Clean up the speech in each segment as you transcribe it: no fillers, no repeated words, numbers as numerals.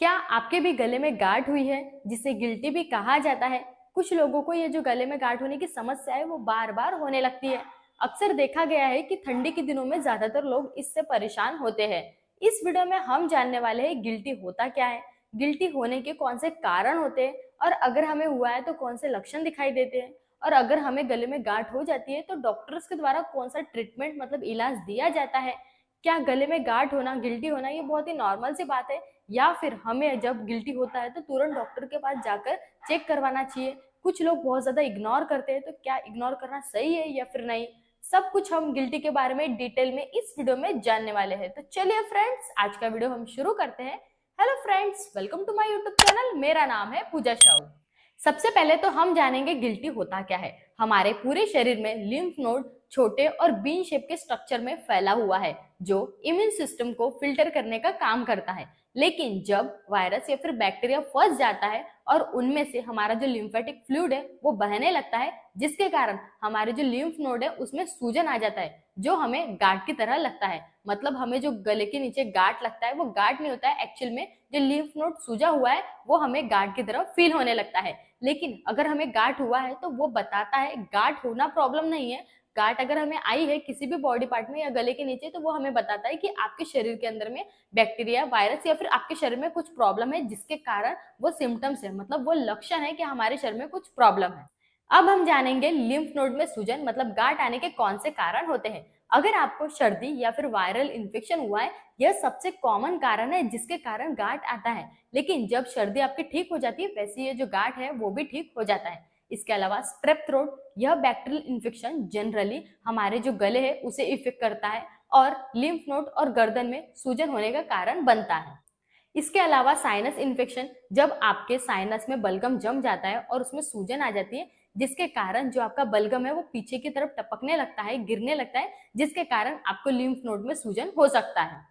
क्या आपके भी गले में गांठ हुई है जिसे गिल्टी भी कहा जाता है। कुछ लोगों को ये जो गले में गांठ होने की समस्या है वो बार बार होने लगती है। अक्सर देखा गया है कि ठंडी के दिनों में ज्यादातर लोग इससे परेशान होते हैं। इस वीडियो में हम जानने वाले हैं गिल्टी होता क्या है, गिल्टी होने के कौन से कारण होते हैं और अगर हमें हुआ है तो कौन से लक्षण दिखाई देते हैं, और अगर हमें गले में गांठ हो जाती है तो डॉक्टर्स के द्वारा कौन सा ट्रीटमेंट मतलब इलाज दिया जाता है। क्या गले में गांठ होना, गिल्टी होना ये बहुत ही नॉर्मल सी बात है, या फिर हमें जब गिल्टी होता है तो तुरंत डॉक्टर के पास जाकर चेक करवाना चाहिए। कुछ लोग बहुत ज्यादा इग्नोर करते हैं, तो क्या इग्नोर करना सही है या फिर नहीं, सब कुछ हम गिल्टी के बारे में डिटेल में इस वीडियो में जानने वाले हैं। तो चलिए फ्रेंड्स, आज का वीडियो हम शुरू करते हैं। Hello friends, welcome to my YouTube channel. मेरा नाम है पूजा शाहू। सबसे पहले तो हम जानेंगे गिल्टी होता क्या है। हमारे पूरे शरीर में लिम्फ नोड छोटे और बीन शेप के स्ट्रक्चर में फैला हुआ है जो इम्यून सिस्टम को फिल्टर करने का काम करता है। लेकिन जब वायरस या फिर बैक्टीरिया फंस जाता है और उनमें से हमारा जो लिम्फेटिक फ्लूइड है वो बहने लगता है, जिसके कारण हमारे जो लिम्फ नोड है उसमें सूजन आ जाता है जो हमें गांठ की तरह लगता है। मतलब हमें जो गले के नीचे गांठ लगता है वो गांठ नहीं होता है, एक्चुअल में जो लिम्फ नोड सूजा हुआ है वो हमें गांठ की तरह फील होने लगता है। लेकिन अगर हमें गांठ हुआ है तो वो बताता है, गांठ होना प्रॉब्लम नहीं है। गांठ अगर हमें आई है किसी भी बॉडी पार्ट में या गले के नीचे तो वो हमें बताता है कि आपके शरीर के अंदर में बैक्टीरिया, वायरस या फिर आपके शरीर में कुछ प्रॉब्लम है, जिसके कारण वो सिम्टम्स है, मतलब वो लक्षण है कि हमारे शरीर में कुछ प्रॉब्लम है। अब हम जानेंगे लिम्फ नोड में सूजन मतलब गांठ आने के कौन से कारण होते हैं। अगर आपको सर्दी या फिर वायरल इन्फेक्शन हुआ है, यह सबसे कॉमन कारण है जिसके कारण गांठ आता है। लेकिन जब सर्दी आपकी ठीक हो जाती है वैसे ये जो गांठ है वो भी ठीक हो जाता है। इसके अलावा स्ट्रेप थ्रोट, यह बैक्टीरियल इन्फेक्शन जनरली हमारे जो गले है उसे इफेक्ट करता है और लिम्फ नोड और गर्दन में सूजन होने का कारण बनता है। इसके अलावा साइनस इन्फेक्शन, जब आपके साइनस में बलगम जम जाता है और उसमें सूजन आ जाती है, जिसके कारण जो आपका बलगम है वो पीछे की तरफ टपकने लगता है, गिरने लगता है, जिसके कारण आपको लिम्फ नोड में सूजन हो सकता है।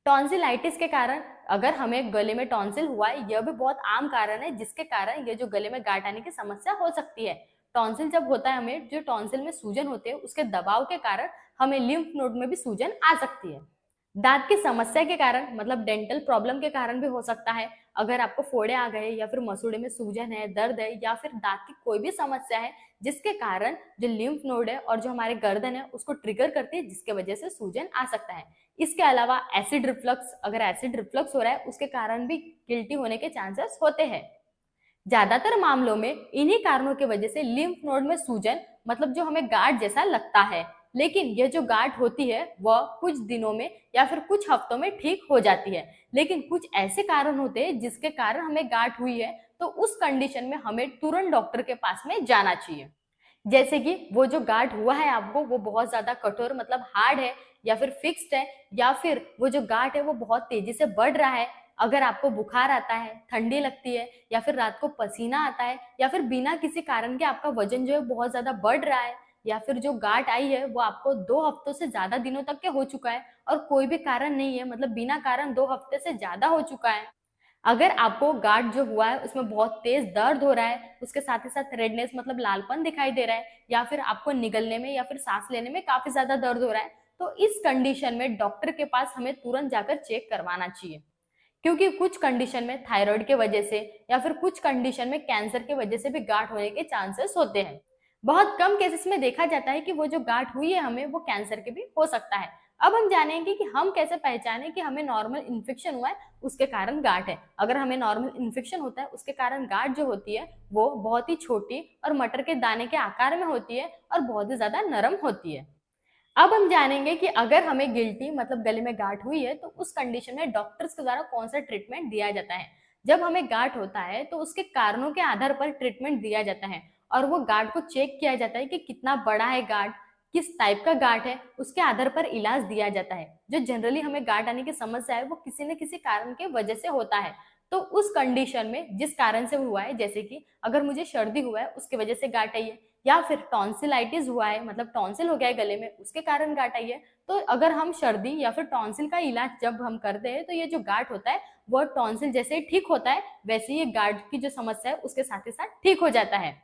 टॉन्सिलाइटिस के कारण, अगर हमें गले में टॉन्सिल हुआ है, यह भी बहुत आम कारण है जिसके कारण ये जो गले में गांठ आने की समस्या हो सकती है। टॉन्सिल जब होता है, हमें जो टॉन्सिल में सूजन होते हैं उसके दबाव के कारण हमें लिम्फ नोड में भी सूजन आ सकती है। दांत की समस्या के कारण मतलब डेंटल प्रॉब्लम के कारण भी हो सकता है। अगर आपको फोड़े आ गए या फिर मसूड़े में सूजन है, दर्द है या फिर दांत की कोई भी समस्या है जिसके कारण जो लिम्फ नोड है और जो हमारे गर्दन है उसको ट्रिगर करती है, जिसके वजह से सूजन आ सकता है। इसके अलावा एसिड रिफ्लक्स, अगर एसिड रिफ्लक्स हो रहा है उसके कारण भी गिल्टी होने के चांसेस होते हैं। ज्यादातर मामलों में इन्हीं कारणों की वजह से लिम्फ नोड में सूजन मतलब जो हमें गांठ जैसा लगता है, लेकिन यह जो गांठ होती है वह कुछ दिनों में या फिर कुछ हफ्तों में ठीक हो जाती है। लेकिन कुछ ऐसे कारण होते हैं जिसके कारण हमें गांठ हुई है, तो उस कंडीशन में हमें तुरंत डॉक्टर के पास में जाना चाहिए। जैसे कि वो जो गांठ हुआ है आपको वो बहुत ज्यादा कठोर मतलब हार्ड है या फिर फिक्स्ड है, या फिर वो जो गांठ है वो बहुत तेजी से बढ़ रहा है। अगर आपको बुखार आता है, ठंडी लगती है या फिर रात को पसीना आता है या फिर बिना किसी कारण के आपका वजन जो है बहुत ज्यादा बढ़ रहा है, या फिर जो गांठ आई है वो आपको 2 हफ्तों से ज्यादा दिनों तक के हो चुका है और कोई भी कारण नहीं है, मतलब बिना कारण 2 हफ्ते से ज्यादा हो चुका है। अगर आपको गांठ जो हुआ है उसमें बहुत तेज दर्द हो रहा है, उसके साथ ही साथ रेडनेस मतलब लालपन दिखाई दे रहा है, या फिर आपको निगलने में या फिर सांस लेने में काफी ज्यादा दर्द हो रहा है, तो इस कंडीशन में डॉक्टर के पास हमें तुरंत जाकर चेक करवाना चाहिए। क्योंकि कुछ कंडीशन में थायराइड के वजह से या फिर कुछ कंडीशन में कैंसर के वजह से भी गांठ होने के चांसेस होते हैं। बहुत कम केसेस में देखा जाता है कि वो जो गांठ हुई है हमें वो कैंसर के भी हो सकता है। अब हम जानेंगे कि हम कैसे पहचाने कि हमें नॉर्मल इन्फेक्शन हुआ है उसके कारण गांठ है। अगर हमें नॉर्मल इन्फेक्शन होता है उसके कारण गांठ जो होती है वो बहुत ही छोटी और मटर के दाने के आकार में होती है और बहुत ही ज्यादा नरम होती है। अब हम जानेंगे कि अगर हमें गिल्टी मतलब गले में गांठ हुई है तो उस कंडीशन में डॉक्टर्स के द्वारा कौन सा ट्रीटमेंट दिया जाता है। जब हमें गांठ होता है तो उसके कारणों के आधार पर ट्रीटमेंट दिया जाता है और वो गांठ को चेक किया जाता है कि कितना बड़ा है गांठ, किस टाइप का गांठ है, उसके आधार पर इलाज दिया जाता है। जो जनरली हमें गांठ आने की समस्या है वो किसी न किसी कारण के वजह से होता है। तो उस कंडीशन में जिस कारण से हुआ है, जैसे कि अगर मुझे सर्दी हुआ है उसकी वजह से गांठ आई है, या फिर टॉन्सिलाइटिस हुआ है मतलब टॉन्सिल हो गया है गले में उसके कारण गांठ आई है, तो अगर हम सर्दी या फिर टॉन्सिल का इलाज जब हम करते हैं तो ये जो गांठ होता है वो टॉन्सिल जैसे ही ठीक होता है वैसे ही ये गांठ की जो समस्या है उसके साथ ही साथ ठीक हो जाता है।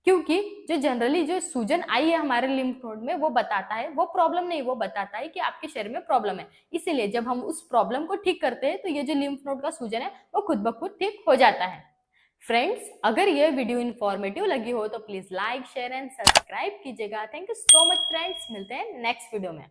क्योंकि जो जनरली जो सूजन आई है हमारे लिम्फ नोड में, वो बताता है, वो प्रॉब्लम नहीं, वो बताता है कि आपके शरीर में प्रॉब्लम है। इसीलिए जब हम उस प्रॉब्लम को ठीक करते हैं तो ये जो लिम्फ नोड का सूजन है वो खुद ब खुद ठीक हो जाता है। फ्रेंड्स, अगर ये वीडियो इन्फॉर्मेटिव लगी हो तो please like, share and subscribe कीजिएगा। Thank you so much friends, मिलते हैं नेक्स्ट वीडियो में।